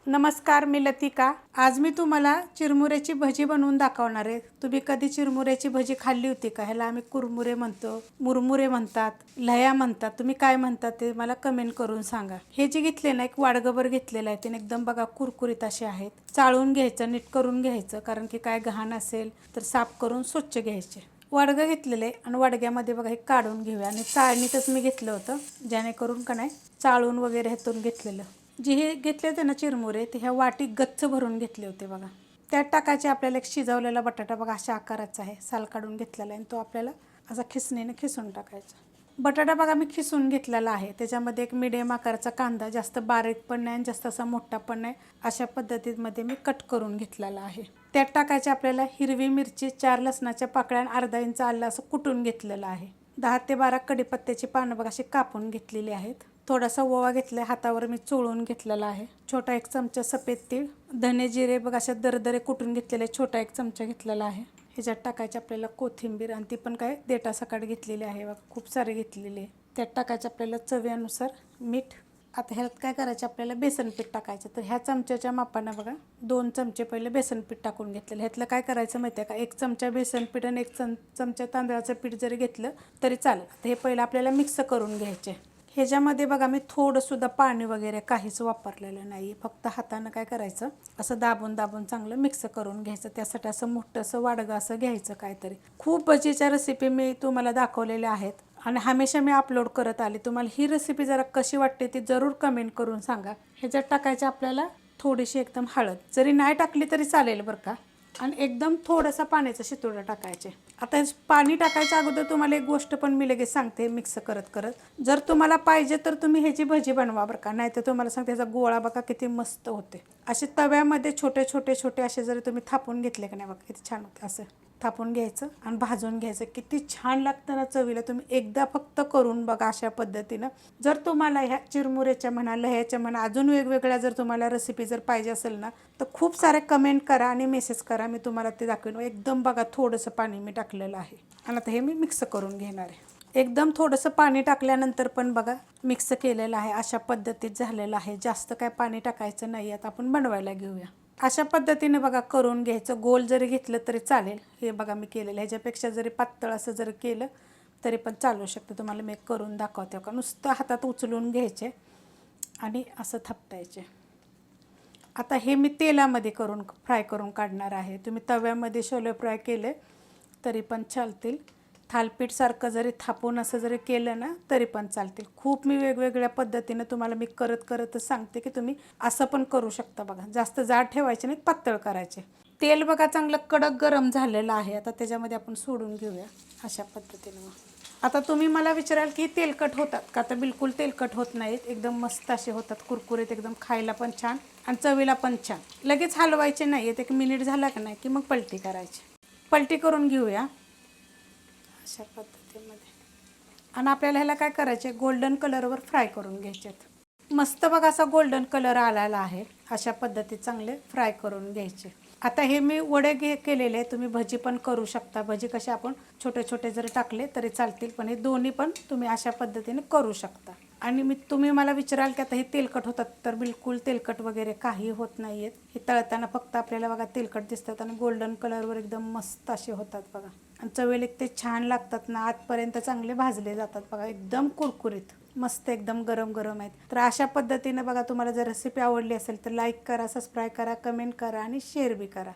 नमस्कार, मी लतिका। आज मी तुम्हाला चिरमुऱ्याची भजी बनवून दाखवणार आहे। तुम्ही कधी चिरमुऱ्याची भजी खाल्ली होती का? ह्याला आम्ही कुरमुरे म्हणतो, मुरमुरे म्हणतात, लह्या म्हणतात। तुम्ही काय म्हणतात ते मला कमेंट करून सांगा। हे जे घेतले ना, एक वाडगभर घेतलेलं आहे, ते एकदम बघा कुरकुरीत असे आहेत। चाळून घ्यायचं, नीट करून घ्यायचं, कारण की काय घाण असेल तर साफ करून स्वच्छ घ्यायचे। वाडगं घेतलेले आणि वाडग्यामध्ये बघा हे काढून घेऊया आणि चाळणीतच मी घेतलं होतं, जेणेकरून का नाही चाळून वगैरे ह्यातून घेतलेलं। जे हे घेतले होते ना चिरमुरे, ते ह्या वाटी गच्च भरून घेतले होते बघा। त्यात टाकायचे आपल्याला एक शिजवलेला बटाटा बघा, अशा आकाराचा आहे, साल काढून घेतलेला आहे आणि तो आपल्याला असा खिसणीने खिसून टाकायचा। बटाटा बघा मी खिसून घेतलेला आहे। त्याच्यामध्ये एक मीडियम आकाराचा कांदा, जास्त बारीक पण नाही जास्त असा मोठा पण नाही, अशा पद्धतीमध्ये मी कट करून घेतलेला आहे। त्यात टाकायचे आपल्याला हिरवी मिरची, 4 लसणाच्या पाकळ्या आणि अर्धा इंच आलं असं कुटून घेतलेलं आहे। 10 ते 12 कढीपत्त्याची पानं बघा अशी कापून घेतलेली आहेत। थोडासा ओवा घेतला, हातावर मी चोळून घेतलेला आहे। छोटा 1 चमचा सफेद तीळ, धने जिरे बघा अशा दरदरे कुटून घेतलेले, छोटा 1 चमचा घेतलेला आहे। ह्याच्यात टाकायचे आपल्याला कोथिंबीर, आणि ती पण काय देठासकट घेतलेली आहे बघा, खूप सारी घेतलेली आहे। त्यात टाकायचे आपल्याला चवीनुसार मीठ। आता ह्यात काय करायचं, आपल्याला बेसन पीठ टाकायचं। तर ह्या चमच्याच्या मापानं बघा 2 चमचे पहिले बेसन पीठ टाकून घेतलेलं। ह्यातलं काय करायचं माहिती आहे का, 1 चमचा बेसन पीठ आणि 1 चमचा तांदळाचं पीठ जरी घेतलं तरी चालेल। तर हे पहिलं आपल्याला मिक्स करून घ्यायचे। ह्याच्यामध्ये बघा मी थोडंसुद्धा पाणी वगैरे काहीच वापरलेलं नाही, फक्त हातानं काय करायचं, असं दाबून दाबून चांगलं मिक्स करून घ्यायचं। त्यासाठी असं मोठं असं वाडगं असं घ्यायचं काहीतरी। खूप भजीच्या रेसिपी मी तुम्हाला दाखवलेल्या आहेत आणि हमेशा मी अपलोड करत आले। तुम्हाला ही रेसिपी जरा कशी वाटते ती जरूर कमेंट करून सांगा। ह्याच्यात टाकायचं आपल्याला थोडीशी एकदम हळद, जरी नाही टाकली तरी चालेल बरं का, आणि एकदम थोडंसं पाण्याचं शितोडं टाकायचे। आता पाणी टाकायच्या अगोदर तुम्हाला एक गोष्ट पण मी लगेच सांगते, मिक्स करत करत जर तुम्हाला पाहिजे तर तुम्ही ह्याची भजी बनवा बरं का, नाही तर तुम्हाला सांगते ह्याचा गोळा बघा किती मस्त होते। असे तव्यामध्ये छोटे छोटे छोटे असे जरी तुम्ही थापून घेतले का नाही बघा किती छान होते। असं थापून घ्यायचं आणि भाजून घ्यायचं, किती छान लागतं ना चवीला। तुम्ही एकदा फक्त करून बघा अशा पद्धतीनं। जर तुम्हाला ह्या चिरमुऱ्याच्या म्हणा, लह्याच्या म्हणा, अजून वेगवेगळ्या जर तुम्हाला रेसिपी जर पाहिजे असेल ना, तर खूप सारे कमेंट करा आणि मेसेज करा, मी तुम्हाला ते दाखवेन। एकदम बघा थोडंसं पाणी मी टाकलेलं आहे आणि आता हे मी मिक्स करून घेणार आहे। एकदम थोडंसं पाणी टाकल्यानंतर पण बघा मिक्स केलेलं आहे, अशा पद्धतीत झालेलं आहे। जास्त काय पाणी टाकायचं नाही। आता आपण बनवायला घेऊया। अशा पद्धतीने बघा करून घ्यायचं। गोल जरी घेतलं तरी चालेल। हे बघा मी केलेलं, ह्याच्यापेक्षा जरी पातळ असं जर केलं तरी पण चालू शकतं। तुम्हाला मी करून दाखवते का, नुसतं हातात उचलून घ्यायचे आणि असं थापटायचे। आता हे मी तेलामध्ये करून फ्राय करून काढणार आहे। तुम्ही तव्यामध्ये शोले फ्राय केले तरी पण चालतील, थालपीठसारखं जरी थापून असं जरी केलं ना तरी पण चालतील। खूप मी वेगवेगळ्या पद्धतीनं तुम्हाला मी करतच सांगते की तुम्ही असं पण करू शकता बघा। जास्त जाड ठेवायचे नाही, पातळ करायचे। तेल बघा चांगलं कडक गरम झालेलं आहे। आता त्याच्यामध्ये आपण सोडून घेऊया अशा पद्धतीनं। आता तुम्ही मला विचाराल की तेलकट होतात का, तर बिलकुल तेलकट होत नाहीत, एकदम मस्त असे होतात, कुरकुरीत, एकदम खायला पण छान आणि चवीला पण छान। लगेच हलवायचे नाही आहेत, 1 मिनिट झाला का नाही की मग पलटी करायची। पलटी करून घेऊया अशा पद्धतीमध्ये। आणि आपल्याला ह्याला काय करायचे, गोल्डन कलरवर फ्राय करून घ्यायचे। मस्त बघा असा गोल्डन कलर आलेला आहे, अशा पद्धतीत चांगले फ्राय करून घ्यायचे। आता हे मी वडे केलेले आहे, तुम्ही भजी पण करू शकता। भजी कसे आपण छोटे छोटे जरी टाकले तरी चालतील, पण हे दोन्ही पण तुम्ही अशा पद्धतीने करू शकता। आणि तुम्ही मला विचाराल की आता हे तेलकट होतात, तर बिलकुल तेलकट वगैरे काही होत नाही आहेत। हे तळताना फक्त आपल्याला बघा तेलकट दिसतात आणि गोल्डन कलरवर एकदम मस्त असे होतात बघा, आणि चवीला ते छान लागतात ना, आतपर्यंत चांगले भाजले जातात बघा, एकदम कुरकुरीत मस्त, एकदम गरम गरम आहेत। तर अशा पद्धतीने बघा, तुम्हाला जर रेसिपी आवडली असेल तर लाईक करा, सबस्क्राईब करा, कमेंट करा आणि शेअर बी करा।